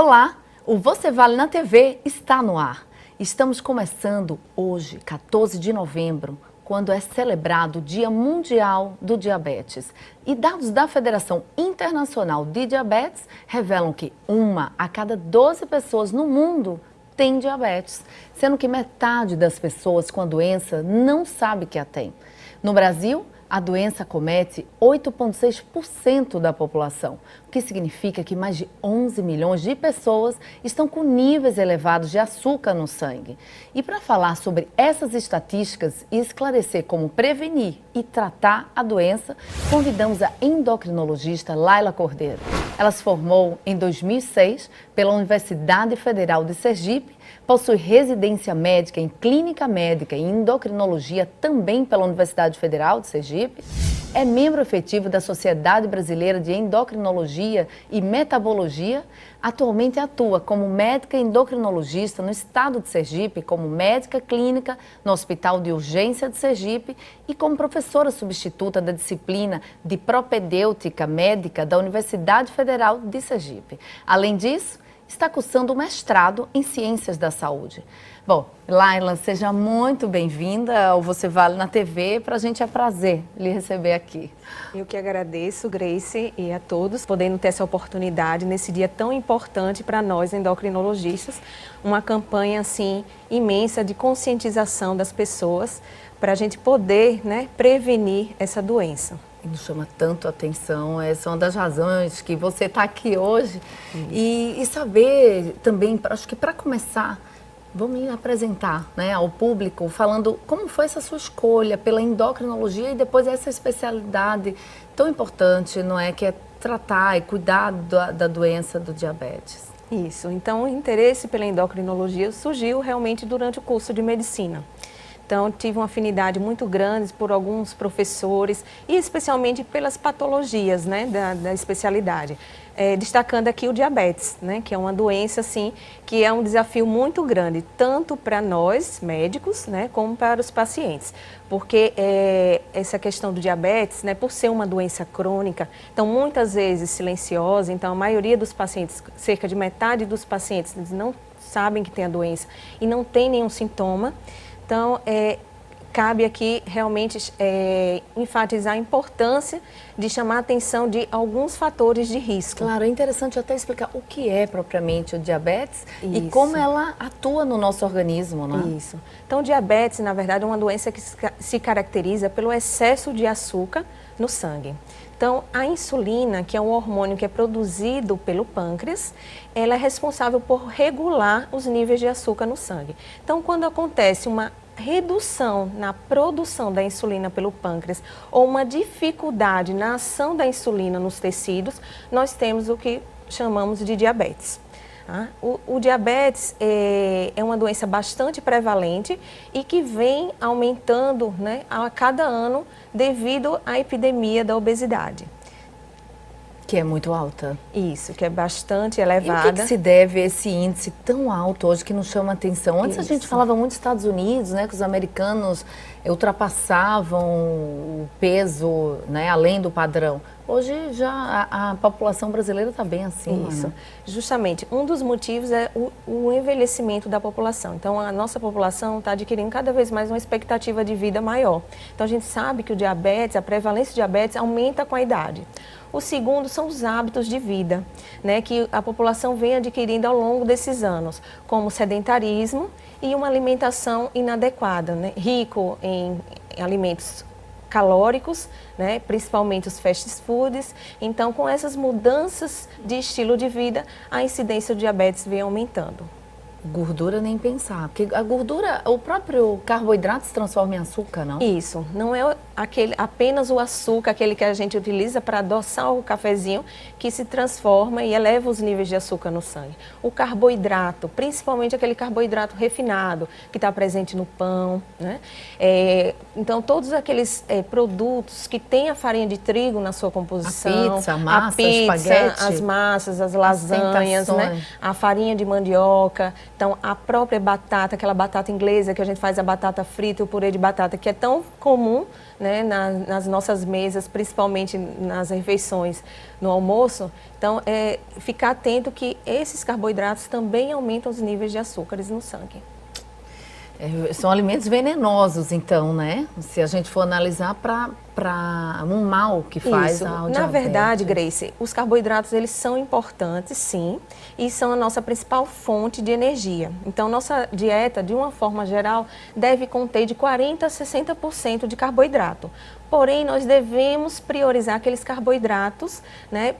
Olá, o Você Vale na TV está no ar. Estamos começando hoje, 14 de novembro, quando é celebrado o Dia Mundial do Diabetes. E dados da Federação Internacional de Diabetes revelam que 1 a cada 12 pessoas no mundo tem diabetes, sendo que metade das pessoas com a doença não sabe que a tem. No Brasil, a doença acomete 8,6% da população, o que significa que mais de 11 milhões de pessoas estão com níveis elevados de açúcar no sangue. E para falar sobre essas estatísticas e esclarecer como prevenir e tratar a doença, convidamos a endocrinologista Laila Cordeiro. Ela se formou em 2006 pela Universidade Federal de Sergipe, possui residência médica em clínica médica e endocrinologia também pela Universidade Federal de Sergipe, é membro efetivo da Sociedade Brasileira de Endocrinologia e Metabologia, atualmente atua como médica endocrinologista no estado de Sergipe, como médica clínica no Hospital de Urgência de Sergipe e como professora substituta da disciplina de propedêutica médica da Universidade Federal de Sergipe. Além disso, está cursando o mestrado em Ciências da Saúde. Bom, Laila, seja muito bem-vinda ao Você Vale na TV. Para a gente é prazer lhe receber aqui. Eu que agradeço, Grace, e a todos, podendo ter essa oportunidade nesse dia tão importante para nós endocrinologistas, uma campanha assim imensa de conscientização das pessoas para a gente poder, prevenir essa doença. Nos chama tanto a atenção, essa é uma das razões que você está aqui hoje. E saber também, acho que para começar, vamos me apresentar ao público, falando como foi essa sua escolha pela endocrinologia e depois essa especialidade tão importante, não é, que é tratar e cuidar da doença do diabetes. Isso, então o interesse pela endocrinologia surgiu realmente durante o curso de medicina. Então, tive uma afinidade muito grande por alguns professores e especialmente pelas patologias da especialidade. Destacando aqui o diabetes, que é uma doença assim, que é um desafio muito grande, tanto para nós, médicos, como para os pacientes. Porque essa questão do diabetes, por ser uma doença crônica, então muitas vezes silenciosa, então a maioria dos pacientes, cerca de metade dos pacientes, eles não sabem que tem a doença e não tem nenhum sintoma. Então, cabe aqui realmente enfatizar a importância de chamar a atenção de alguns fatores de risco. Claro, é interessante até explicar o que é propriamente o diabetes e Isso. como ela atua no nosso organismo, né? Isso. Então, o diabetes, na verdade, é uma doença que se caracteriza pelo excesso de açúcar no sangue. Então, a insulina, que é um hormônio que é produzido pelo pâncreas, ela é responsável por regular os níveis de açúcar no sangue. Então, quando acontece uma redução na produção da insulina pelo pâncreas ou uma dificuldade na ação da insulina nos tecidos, nós temos o que chamamos de diabetes. O diabetes é uma doença bastante prevalente e que vem aumentando a cada ano devido à epidemia da obesidade. Que é muito alta. Isso, que é bastante elevada. E o que se deve a esse índice tão alto hoje que nos chama a atenção? Antes a gente falava muito dos Estados Unidos, que os americanos ultrapassavam o peso, além do padrão. Hoje já a população brasileira está bem acima. Isso. Justamente, um dos motivos é o envelhecimento da população. Então, a nossa população está adquirindo cada vez mais uma expectativa de vida maior. Então, a gente sabe que o diabetes, a prevalência de diabetes aumenta com a idade. O segundo são os hábitos de vida, que a população vem adquirindo ao longo desses anos, como sedentarismo e uma alimentação inadequada, rico em alimentos calóricos, principalmente os fast foods. Então, com essas mudanças de estilo de vida, a incidência do diabetes vem aumentando. Gordura nem pensar, porque a gordura, o próprio carboidrato se transforma em açúcar, não? Isso, não é apenas o açúcar, aquele que a gente utiliza para adoçar o cafezinho, que se transforma e eleva os níveis de açúcar no sangue. O carboidrato, principalmente aquele carboidrato refinado, que está presente no pão, então, todos aqueles produtos que têm a farinha de trigo na sua composição, a pizza, espaguete, as massas, as lasanhas, a farinha de mandioca, Então, a própria batata, aquela batata inglesa que a gente faz a batata frita, o purê de batata, que é tão comum, né, nas nossas mesas, principalmente nas refeições, no almoço. Então, ficar atento que esses carboidratos também aumentam os níveis de açúcares no sangue. São alimentos venenosos, então, né? Se a gente for analisar para um mal que faz ao diabetes. Na verdade, Grace, os carboidratos, eles são importantes, sim, e são a nossa principal fonte de energia. Então, nossa dieta, de uma forma geral, deve conter de 40% a 60% de carboidrato. Porém, nós devemos priorizar aqueles carboidratos, né?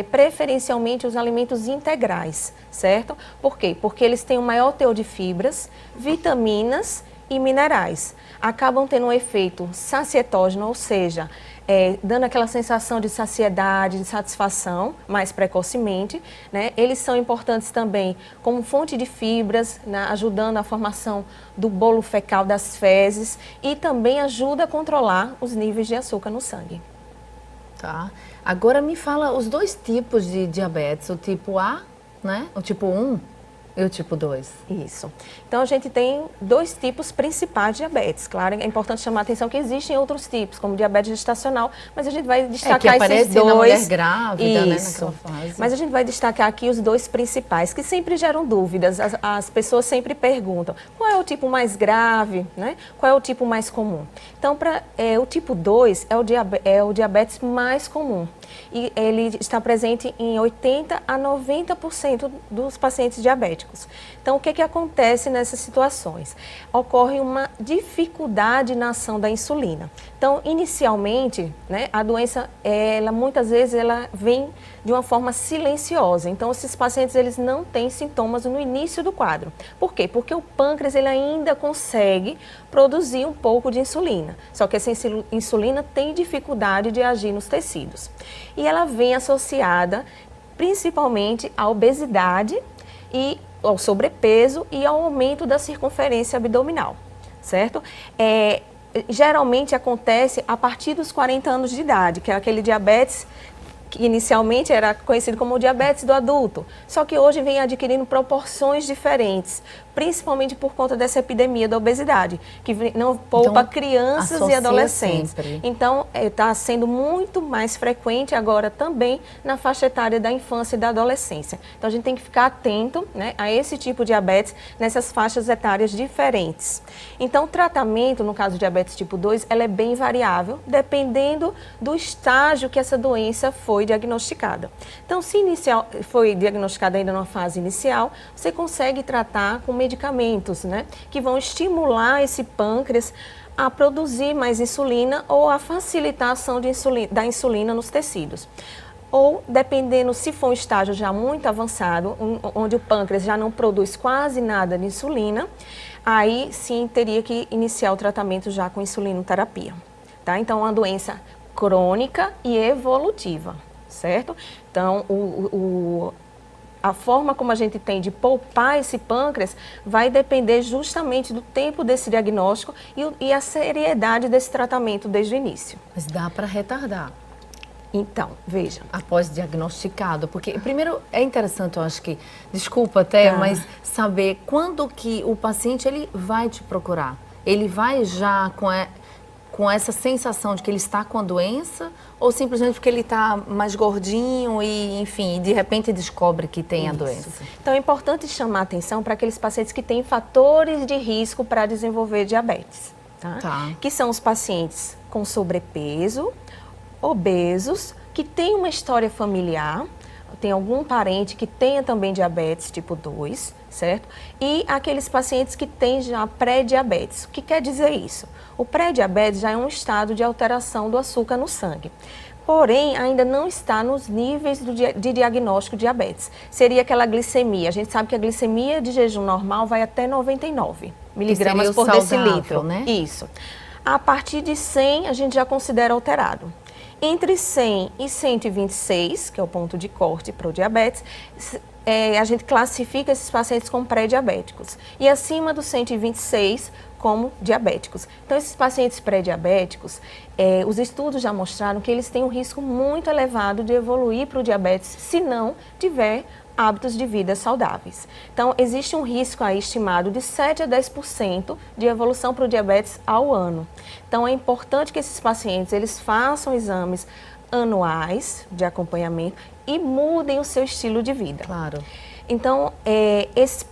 Preferencialmente os alimentos integrais, certo? Por quê? Porque eles têm um maior teor de fibras, vitaminas e minerais. Acabam tendo um efeito sacietógeno, ou seja, dando aquela sensação de saciedade, de satisfação mais precocemente, né? Eles são importantes também como fonte de fibras, né? Ajudando a formação do bolo fecal das fezes e também ajuda a controlar os níveis de açúcar no sangue. Tá. Agora me fala os dois tipos de diabetes, o tipo A, né? O tipo 1 e o tipo 2. Isso. Então, a gente tem dois tipos principais de diabetes. Claro, é importante chamar a atenção que existem outros tipos, como diabetes gestacional, mas a gente vai destacar que aparece esses dois. Na mulher grávida, Isso. Né, naquela fase. Mas a gente vai destacar aqui os dois principais, que sempre geram dúvidas. As pessoas sempre perguntam, qual é o tipo mais grave, né? Qual é o tipo mais comum? Então, o tipo 2 é o diabetes mais comum. E ele está presente em 80% a 90% dos pacientes diabéticos. Então, o que acontece nessas situações? Ocorre uma dificuldade na ação da insulina. Então, inicialmente, né, a doença, muitas vezes, ela vem de uma forma silenciosa. Então, esses pacientes, eles não têm sintomas no início do quadro. Por quê? Porque o pâncreas, ele ainda consegue produzir um pouco de insulina. Só que essa insulina tem dificuldade de agir nos tecidos. E ela vem associada principalmente à obesidade e ao sobrepeso e ao aumento da circunferência abdominal, certo? Geralmente acontece a partir dos 40 anos de idade, que é aquele diabetes que inicialmente era conhecido como o diabetes do adulto, só que hoje vem adquirindo proporções diferentes, principalmente por conta dessa epidemia da obesidade, que não poupa então, crianças e adolescentes. Sempre. Então, está sendo muito mais frequente agora também na faixa etária da infância e da adolescência. Então, a gente tem que ficar atento, né, a esse tipo de diabetes nessas faixas etárias diferentes. Então, o tratamento, no caso do diabetes tipo 2, ela é bem variável, dependendo do estágio que essa doença foi diagnosticada. Então, se foi diagnosticada ainda numa fase inicial, você consegue tratar com medicamentos, né, que vão estimular esse pâncreas a produzir mais insulina ou a facilitar a ação da insulina nos tecidos. Ou, dependendo, se for um estágio já muito avançado, onde o pâncreas já não produz quase nada de insulina, aí sim teria que iniciar o tratamento já com insulinoterapia. Tá? Então, é uma doença crônica e evolutiva, certo? Então, a forma como a gente tem de poupar esse pâncreas vai depender justamente do tempo desse diagnóstico e a seriedade desse tratamento desde o início. Mas dá para retardar? Então, veja. Após diagnosticado, porque primeiro é interessante, eu acho que, desculpa até, mas saber quando que o paciente ele vai te procurar. Ele vai já com essa sensação de que ele está com a doença ou simplesmente porque ele está mais gordinho e, enfim, de repente descobre que tem a doença? Então, é importante chamar a atenção para aqueles pacientes que têm fatores de risco para desenvolver diabetes, tá? Que são os pacientes com sobrepeso, obesos, que têm uma história familiar, tem algum parente que tenha também diabetes tipo 2, certo? E aqueles pacientes que têm já pré-diabetes. O que quer dizer isso? O pré-diabetes já é um estado de alteração do açúcar no sangue. Porém, ainda não está nos níveis de diagnóstico de diabetes. Seria aquela glicemia. A gente sabe que a glicemia de jejum normal vai até 99 miligramas por decilitro. Né? Isso. A partir de 100, a gente já considera alterado. Entre 100 e 126, que é o ponto de corte para o diabetes, a gente classifica esses pacientes como pré-diabéticos. E acima do 126, como diabéticos. Então, esses pacientes pré-diabéticos, os estudos já mostraram que eles têm um risco muito elevado de evoluir para o diabetes se não tiver hábitos de vida saudáveis. Então, existe um risco aí estimado de 7 a 10% de evolução para o diabetes ao ano. Então, é importante que esses pacientes eles façam exames anuais de acompanhamento e mudem o seu estilo de vida. Claro. Então,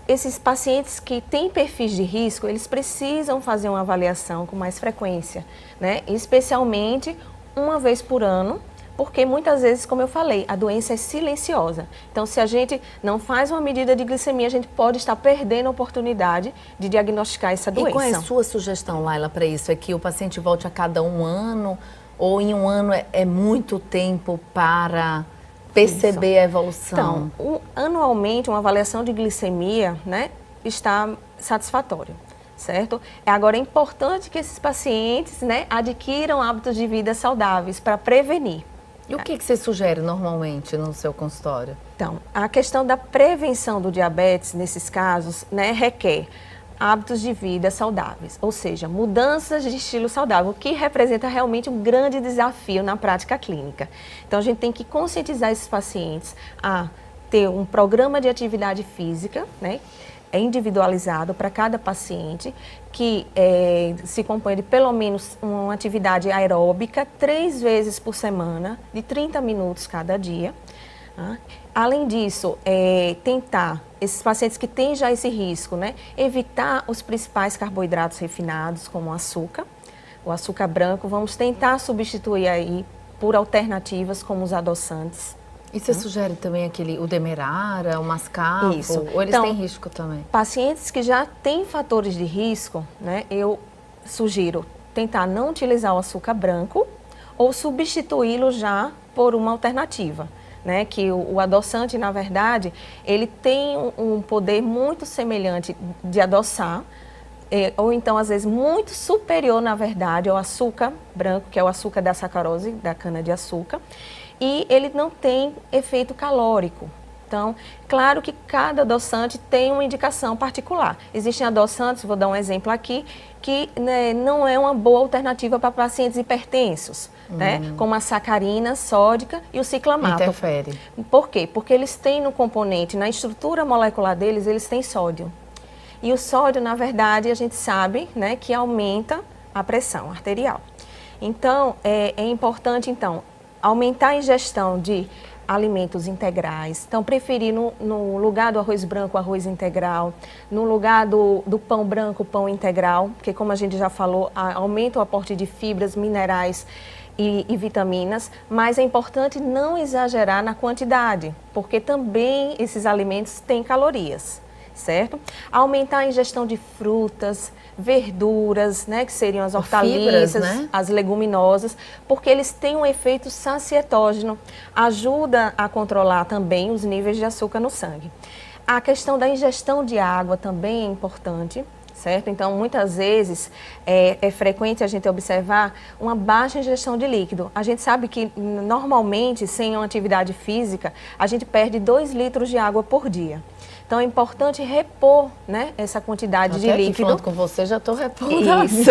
esses pacientes que têm perfis de risco, eles precisam fazer uma avaliação com mais frequência, né? Especialmente uma vez por ano, porque muitas vezes, como eu falei, a doença é silenciosa. Então, se a gente não faz uma medida de glicemia, a gente pode estar perdendo a oportunidade de diagnosticar essa doença. E qual é a sua sugestão, Laila, para isso? É que o paciente volte a cada um ano, ou em um ano é muito tempo para perceber a evolução? Então, anualmente, uma avaliação de glicemia, né, está satisfatória. Certo? Agora, é importante que esses pacientes, né, adquiram hábitos de vida saudáveis para prevenir. E o que você sugere normalmente no seu consultório? Então, a questão da prevenção do diabetes, nesses casos, né, requer hábitos de vida saudáveis, ou seja, mudanças de estilo saudável, o que representa realmente um grande desafio na prática clínica. Então, a gente tem que conscientizar esses pacientes a ter um programa de atividade física, né, individualizado para cada paciente, que se compõe de pelo menos uma atividade aeróbica 3 vezes por semana, de 30 minutos cada dia. Tá? Além disso, tentar, esses pacientes que têm já esse risco, né, evitar os principais carboidratos refinados, como o açúcar branco, vamos tentar substituir aí por alternativas como os adoçantes. E você sugere também o Demerara, o Mascavo? Isso. Ou eles então, têm risco também? Pacientes que já têm fatores de risco, né, eu sugiro tentar não utilizar o açúcar branco ou substituí-lo já por uma alternativa. Né, que o adoçante, na verdade, ele tem um poder muito semelhante de adoçar, ou então, às vezes, muito superior, na verdade, ao açúcar branco, que é o açúcar da sacarose, da cana-de-açúcar, e ele não tem efeito calórico. Então, claro que cada adoçante tem uma indicação particular. Existem adoçantes, vou dar um exemplo aqui, que né, não é uma boa alternativa para pacientes hipertensos, né? Como a sacarina sódica e o ciclamato. Interfere. Por quê? Porque eles têm no componente, na estrutura molecular deles, eles têm sódio. E o sódio, na verdade, a gente sabe, né, que aumenta a pressão arterial. Então, é importante, então, aumentar a ingestão de alimentos integrais. Então, preferir no lugar do arroz branco, arroz integral, no lugar do pão branco, pão integral, porque como a gente já falou, aumenta o aporte de fibras, minerais e vitaminas, mas é importante não exagerar na quantidade, porque também esses alimentos têm calorias, certo? Aumentar a ingestão de frutas, verduras, né, que seriam as hortaliças, fibras, né? As leguminosas, porque eles têm um efeito sacietógeno, ajuda a controlar também os níveis de açúcar no sangue. A questão da ingestão de água também é importante, certo? Então, muitas vezes é frequente a gente observar uma baixa ingestão de líquido. A gente sabe que, normalmente, sem uma atividade física, a gente perde 2 litros de água por dia. Então, é importante repor, né, essa quantidade de líquido. Aqui falando com você, já estou repondo. Isso.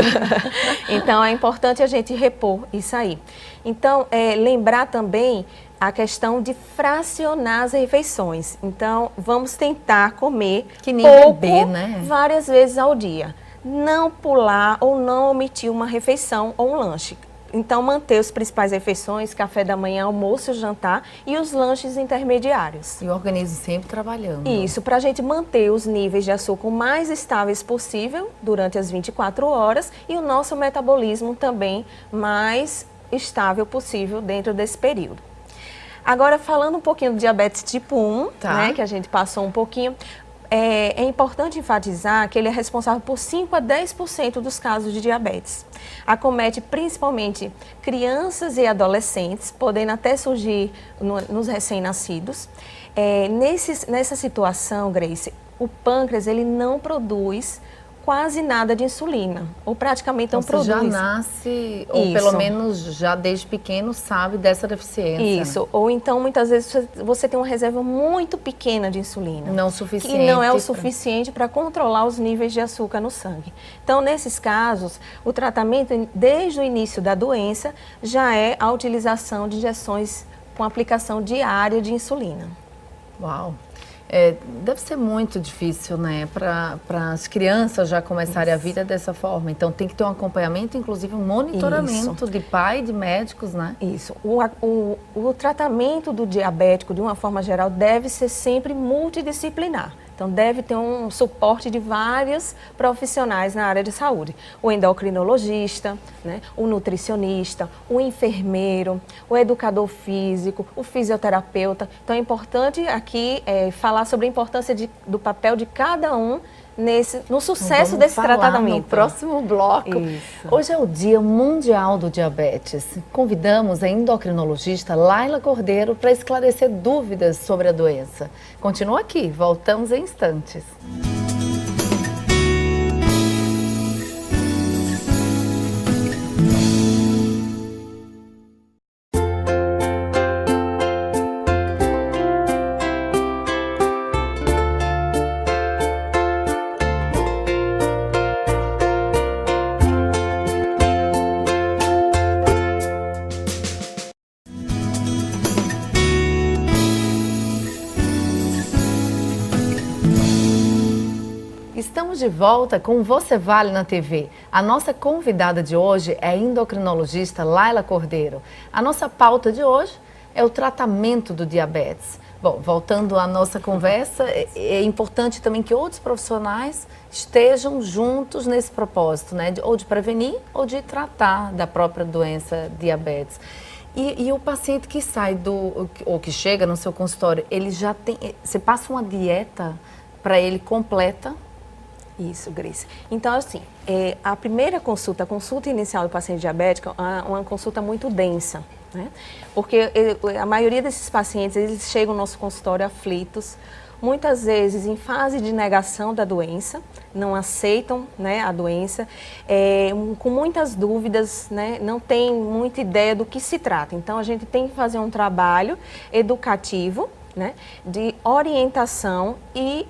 Então, é importante a gente repor isso aí. Então, lembrar também a questão de fracionar as refeições. Então, vamos tentar comer que nem pouco, bebê, né? Várias vezes ao dia. Não pular ou não omitir uma refeição ou um lanche. Então, manter as principais refeições, café da manhã, almoço, jantar e os lanches intermediários. E o organismo sempre trabalhando. Isso, para a gente manter os níveis de açúcar o mais estáveis possível durante as 24 horas e o nosso metabolismo também mais estável possível dentro desse período. Agora, falando um pouquinho do diabetes tipo 1, tá, né, que a gente passou um pouquinho, é importante enfatizar que ele é responsável por 5 a 10% dos casos de diabetes. Acomete principalmente crianças e adolescentes, podendo até surgir nos recém-nascidos. Nessa situação, Grace, o pâncreas ele não produz quase nada de insulina, ou praticamente não produz. Você já nasce, ou pelo menos já desde pequeno sabe dessa deficiência. Isso, ou então muitas vezes você tem uma reserva muito pequena de insulina. Não suficiente. Que não é o suficiente para controlar os níveis de açúcar no sangue. Então, nesses casos, o tratamento desde o início da doença já é a utilização de injeções com aplicação diária de insulina. Uau! Deve ser muito difícil, né, para as crianças já começarem a vida dessa forma. Então tem que ter um acompanhamento, inclusive um monitoramento de pai, de médicos, né? Isso. O tratamento do diabético, de uma forma geral, deve ser sempre multidisciplinar. Então, deve ter um suporte de vários profissionais na área de saúde. O endocrinologista, né, o nutricionista, o enfermeiro, o educador físico, o fisioterapeuta. Então, é importante aqui falar sobre a importância do papel de cada um no sucesso desse tratamento. No próximo bloco. Isso. Hoje é o Dia Mundial do Diabetes. Convidamos a endocrinologista Laila Cordeiro para esclarecer dúvidas sobre a doença. Continua aqui, voltamos em instantes. Estamos de volta com Você Vale na TV. A nossa convidada de hoje é a endocrinologista Laila Cordeiro. A nossa pauta de hoje é o tratamento do diabetes. Bom, voltando à nossa conversa, é importante também que outros profissionais estejam juntos nesse propósito, né? Ou de prevenir ou de tratar da própria doença diabetes. E o paciente que sai ou que chega no seu consultório, ele já tem, você passa uma dieta para ele completa? Isso, Grace. Então, assim, a primeira consulta, a consulta inicial do paciente diabético, é uma consulta muito densa, né? Porque a maioria desses pacientes, eles chegam no nosso consultório aflitos, muitas vezes em fase de negação da doença, não aceitam, né, a doença, com muitas dúvidas, né, não tem muita ideia do que se trata. Então, a gente tem que fazer um trabalho educativo, né, de orientação e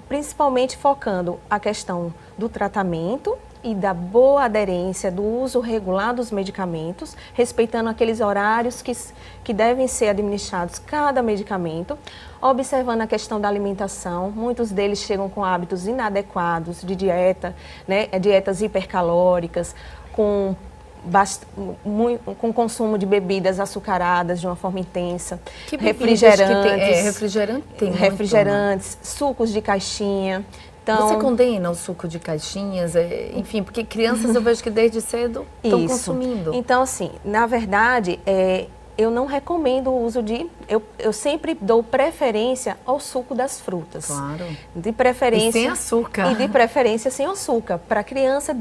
principalmente focando a questão do tratamento e da boa aderência, do uso regular dos medicamentos, respeitando aqueles horários que devem ser administrados cada medicamento, observando a questão da alimentação. Muitos deles chegam com hábitos inadequados de dieta, né, dietas hipercalóricas, com consumo de bebidas açucaradas de uma forma intensa, Que refrigerantes, refrigerante tem refrigerantes, sucos de caixinha. Então, você condena o suco de caixinhas, enfim, porque crianças eu vejo que desde cedo estão consumindo. Então, assim, na verdade, eu não recomendo o uso eu sempre dou preferência ao suco das frutas. Claro. De preferência. E sem açúcar. E de preferência sem açúcar. Para a criança,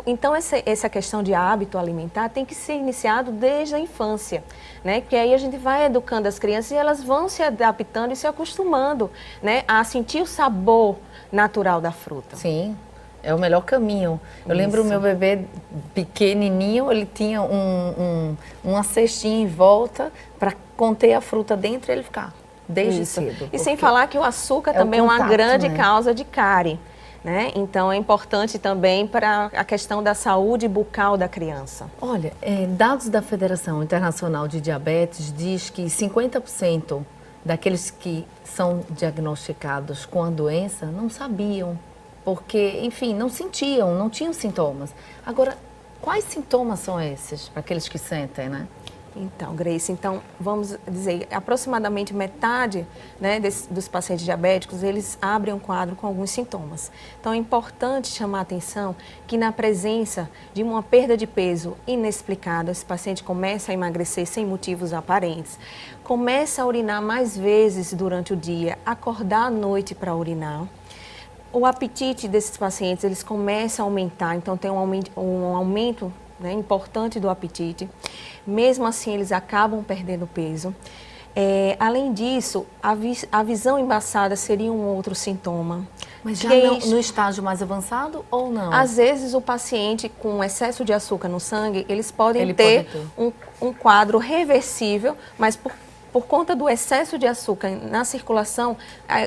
então, essa questão de hábito alimentar tem que ser iniciado desde a infância, né? Porque aí a gente vai educando as crianças e elas vão se adaptando e se acostumando, né, a sentir o sabor natural da fruta. Sim. É o melhor caminho. Eu lembro o meu bebê pequenininho, ele tinha uma cestinha em volta para conter a fruta dentro e ele ficar desde cedo. E sem falar que o açúcar também é uma grande causa de cárie, né? Então é importante também para a questão da saúde bucal da criança. Olha, dados da Federação Internacional de Diabetes diz que 50% daqueles que são diagnosticados com a doença não sabiam. Porque, enfim, não sentiam, não tinham sintomas. Agora, quais sintomas são esses para aqueles que sentem, né? Então, Grace, vamos dizer, aproximadamente metade, né, dos pacientes diabéticos, eles abrem um quadro com alguns sintomas. Então, é importante chamar a atenção que na presença de uma perda de peso inexplicada, esse paciente começa a emagrecer sem motivos aparentes, começa a urinar mais vezes durante o dia, acordar à noite para urinar. O apetite desses pacientes, eles começam a aumentar, então tem um aumento, né, importante do apetite. Mesmo assim, eles acabam perdendo peso. Além disso, a visão embaçada seria um outro sintoma. Mas já no estágio mais avançado ou não? Às vezes, o paciente com excesso de açúcar no sangue, eles podem ter um quadro reversível, mas por conta do excesso de açúcar na circulação,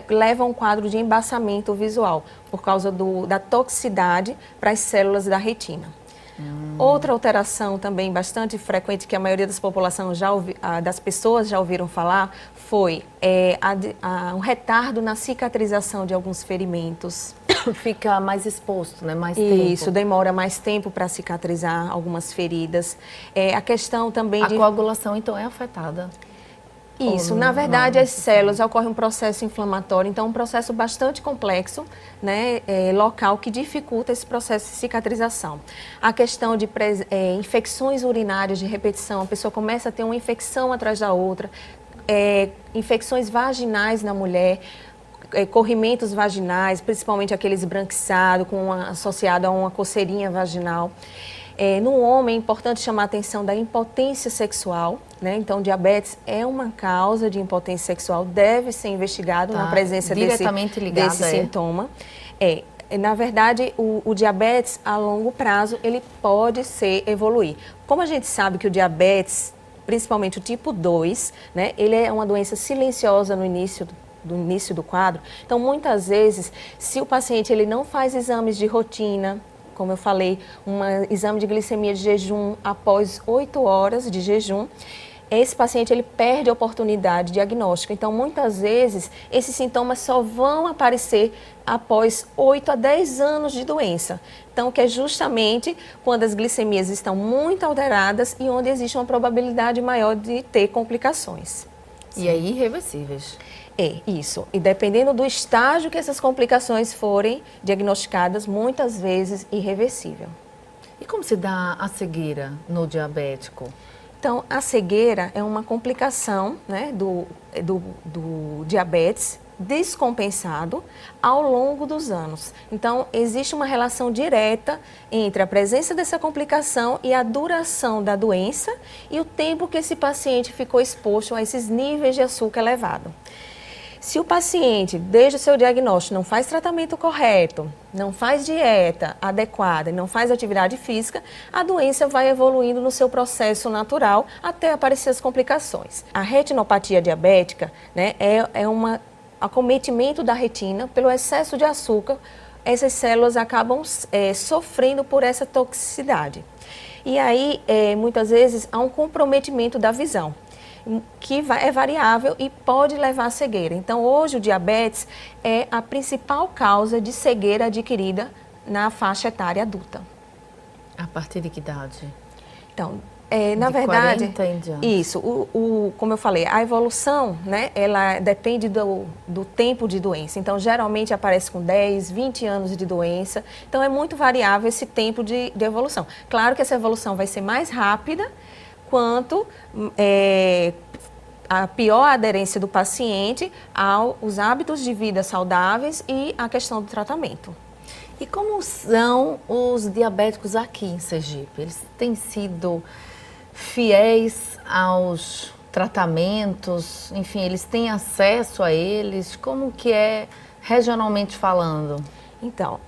leva a um quadro de embaçamento visual, por causa da toxicidade para as células da retina. Outra alteração também bastante frequente, que a maioria das pessoas já ouviram falar, foi um retardo na cicatrização de alguns ferimentos. Fica mais exposto, né? Mais Isso, tempo. demora mais tempo para cicatrizar algumas feridas. A questão também A coagulação, então, é afetada? Isso, na verdade, as células ocorre um processo inflamatório, então um processo bastante complexo, né, local, que dificulta esse processo de cicatrização. A questão de infecções urinárias de repetição, a pessoa começa a ter uma infecção atrás da outra, infecções vaginais na mulher, corrimentos vaginais, principalmente aqueles esbranquiçados, associado a uma coceirinha vaginal. No homem, é importante chamar a atenção da impotência sexual, né? Então, diabetes é uma causa de impotência sexual, deve ser investigado na presença desse sintoma. Na verdade, o diabetes, a longo prazo, ele pode evoluir. Como a gente sabe que o diabetes, principalmente o tipo 2, né, ele é uma doença silenciosa no início do quadro. Então, muitas vezes, se o paciente ele não faz exames de rotina, como eu falei, um exame de glicemia de jejum após 8 horas de jejum, esse paciente ele perde a oportunidade diagnóstica. Então, muitas vezes, esses sintomas só vão aparecer após 8 a 10 anos de doença. Então, que é justamente quando as glicemias estão muito alteradas e onde existe uma probabilidade maior de ter complicações. E aí, irreversíveis. Isso. E dependendo do estágio que essas complicações forem diagnosticadas, muitas vezes irreversível. E como se dá a cegueira no diabético? Então, a cegueira é uma complicação, né, do diabetes descompensado ao longo dos anos. Então, existe uma relação direta entre a presença dessa complicação e a duração da doença e o tempo que esse paciente ficou exposto a esses níveis de açúcar elevado. Se o paciente, desde o seu diagnóstico, não faz tratamento correto, não faz dieta adequada, não faz atividade física, a doença vai evoluindo no seu processo natural até aparecer as complicações. A retinopatia diabética, né, é um acometimento da retina pelo excesso de açúcar. Essas células acabam sofrendo por essa toxicidade. E aí, muitas vezes, há um comprometimento da visão, que é variável e pode levar à cegueira. Então, hoje o diabetes é a principal causa de cegueira adquirida na faixa etária adulta. A partir de que idade? Então, na verdade, 40 em diante. Isso, como eu falei, a evolução, né, ela depende do tempo de doença. Então, geralmente aparece com 10, 20 anos de doença. Então, é muito variável esse tempo de evolução. Claro que essa evolução vai ser mais rápida quanto a pior aderência do paciente aos hábitos de vida saudáveis e a questão do tratamento. E como são os diabéticos aqui em Sergipe? Eles têm sido fiéis aos tratamentos? Enfim, eles têm acesso a eles? Como que é regionalmente falando? Então,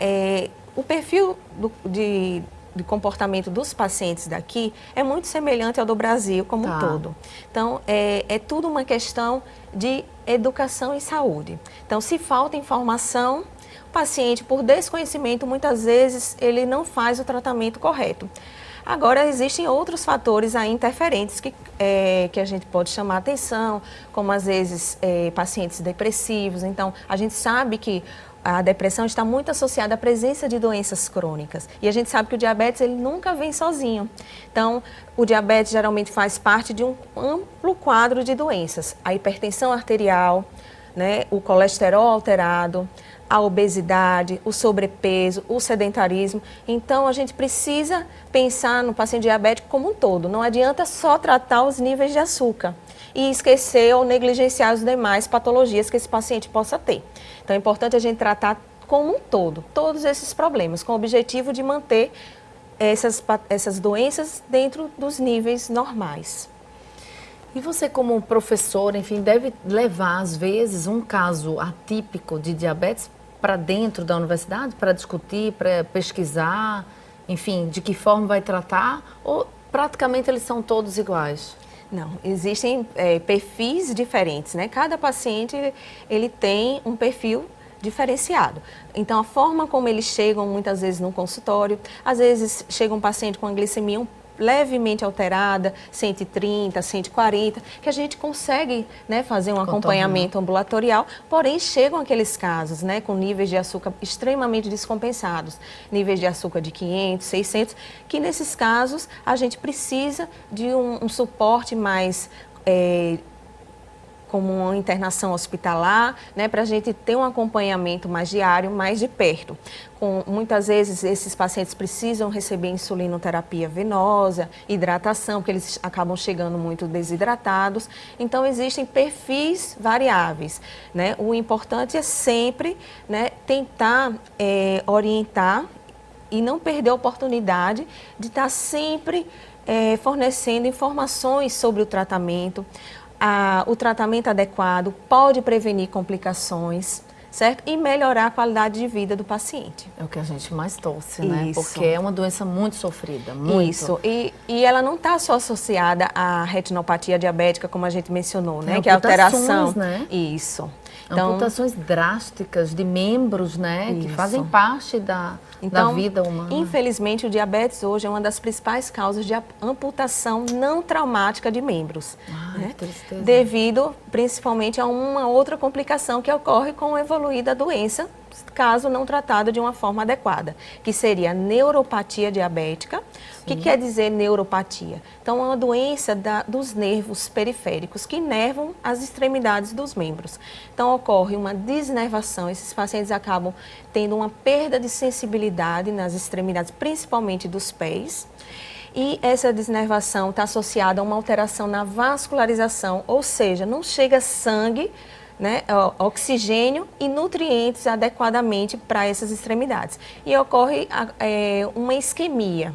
o perfil de comportamento dos pacientes daqui é muito semelhante ao do Brasil como um todo. Então, é tudo uma questão de educação e saúde. Então, se falta informação, o paciente, por desconhecimento, muitas vezes, ele não faz o tratamento correto. Agora, existem outros fatores aí interferentes que a gente pode chamar atenção, como às vezes pacientes depressivos. Então, a gente sabe que a depressão está muito associada à presença de doenças crônicas. E a gente sabe que o diabetes ele nunca vem sozinho. Então, o diabetes geralmente faz parte de um amplo quadro de doenças. A hipertensão arterial, né, o colesterol alterado, a obesidade, o sobrepeso, o sedentarismo. Então, a gente precisa pensar no paciente diabético como um todo. Não adianta só tratar os níveis de açúcar e esquecer ou negligenciar as demais patologias que esse paciente possa ter. Então, é importante a gente tratar como um todo, todos esses problemas, com o objetivo de manter essas doenças dentro dos níveis normais. E você, como professor, enfim, deve levar, às vezes, um caso atípico de diabetes para dentro da universidade, para discutir, para pesquisar, enfim, de que forma vai tratar, ou praticamente eles são todos iguais? Não, existem perfis diferentes, né? Cada paciente, ele tem um perfil diferenciado. Então, a forma como eles chegam, muitas vezes, no consultório, às vezes chega um paciente com a glicemia levemente alterada, 130, 140, que a gente consegue, né, fazer um acompanhamento ambulatorial, porém chegam aqueles casos, né, com níveis de açúcar extremamente descompensados, níveis de açúcar de 500, 600, que nesses casos a gente precisa de um suporte mais como uma internação hospitalar, né, para a gente ter um acompanhamento mais diário, mais de perto. Muitas vezes esses pacientes precisam receber insulinoterapia venosa, hidratação, porque eles acabam chegando muito desidratados. Então existem perfis variáveis, né? O importante é sempre, né, tentar orientar e não perder a oportunidade de estar sempre fornecendo informações sobre o tratamento. O tratamento adequado pode prevenir complicações, certo? E melhorar a qualidade de vida do paciente. É o que a gente mais torce, né? Isso. Porque é uma doença muito sofrida, muito. Isso, e ela não está só associada à retinopatia diabética, como a gente mencionou, né? Que é a amputações, alteração. né? Isso. Então, amputações drásticas de membros, né? Que fazem parte da vida humana. Infelizmente, o diabetes hoje é uma das principais causas de amputação não traumática de membros. Né? Tristeza. Devido, principalmente, a uma outra complicação que ocorre com a evoluir da doença, caso não tratada de uma forma adequada, que seria a neuropatia diabética. Sim. O que quer dizer neuropatia? Então, é uma doença dos nervos periféricos que inervam as extremidades dos membros. Então, ocorre uma desnervação, esses pacientes acabam tendo uma perda de sensibilidade nas extremidades, principalmente dos pés. E essa desnervação está associada a uma alteração na vascularização, ou seja, não chega sangue, né, oxigênio e nutrientes adequadamente para essas extremidades. E ocorre uma isquemia.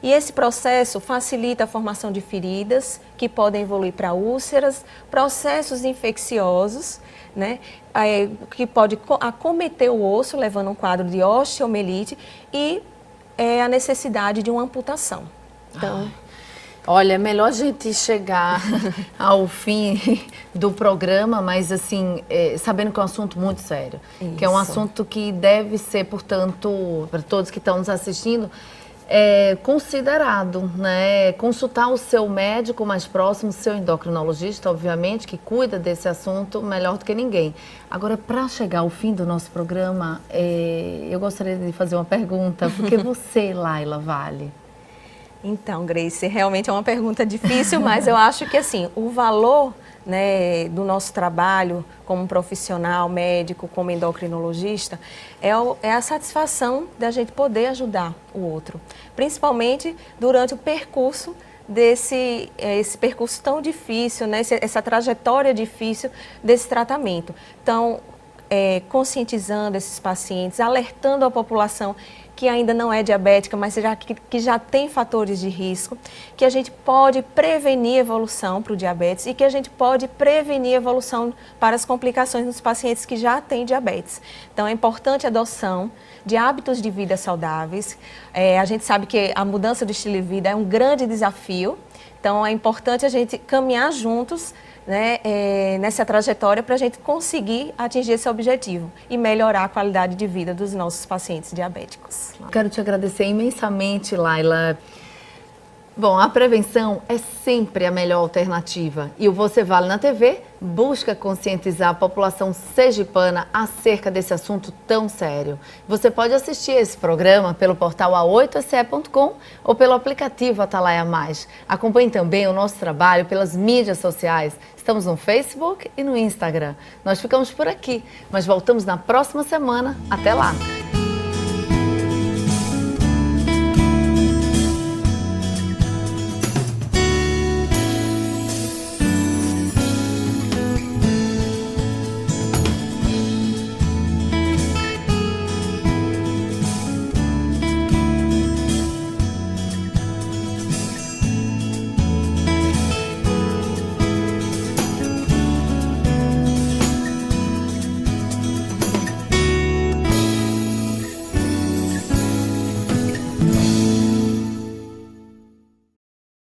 E esse processo facilita a formação de feridas, que podem evoluir para úlceras, processos infecciosos, né, que pode acometer o osso, levando a um quadro de osteomielite e a necessidade de uma amputação. Então, olha, é melhor a gente chegar ao fim do programa, mas assim, sabendo que é um assunto muito sério. Isso. Que é um assunto que deve ser, portanto, para todos que estão nos assistindo, considerado, né? Consultar o seu médico mais próximo, seu endocrinologista, obviamente, que cuida desse assunto melhor do que ninguém. Agora, para chegar ao fim do nosso programa, eu gostaria de fazer uma pergunta, porque você, Laila Vale... Então, Grace, realmente é uma pergunta difícil, mas eu acho que assim, o valor, né, do nosso trabalho como profissional, médico, como endocrinologista, é a satisfação da gente poder ajudar o outro, principalmente durante o percurso esse percurso tão difícil, né, essa trajetória difícil desse tratamento. Então, conscientizando esses pacientes, alertando a população que ainda não é diabética, mas que já tem fatores de risco, que a gente pode prevenir a evolução para o diabetes e que a gente pode prevenir a evolução para as complicações nos pacientes que já têm diabetes. Então, é importante a adoção de hábitos de vida saudáveis. A gente sabe que a mudança do estilo de vida é um grande desafio, então é importante a gente caminhar juntos, né, nessa trajetória para a gente conseguir atingir esse objetivo e melhorar a qualidade de vida dos nossos pacientes diabéticos. Quero te agradecer imensamente, Laila. Bom, a prevenção é sempre a melhor alternativa e o Você Vale na TV busca conscientizar a população sergipana acerca desse assunto tão sério. Você pode assistir esse programa pelo portal a8se.com ou pelo aplicativo Atalaia Mais. Acompanhe também o nosso trabalho pelas mídias sociais. Estamos no Facebook e no Instagram. Nós ficamos por aqui, mas voltamos na próxima semana. Até lá!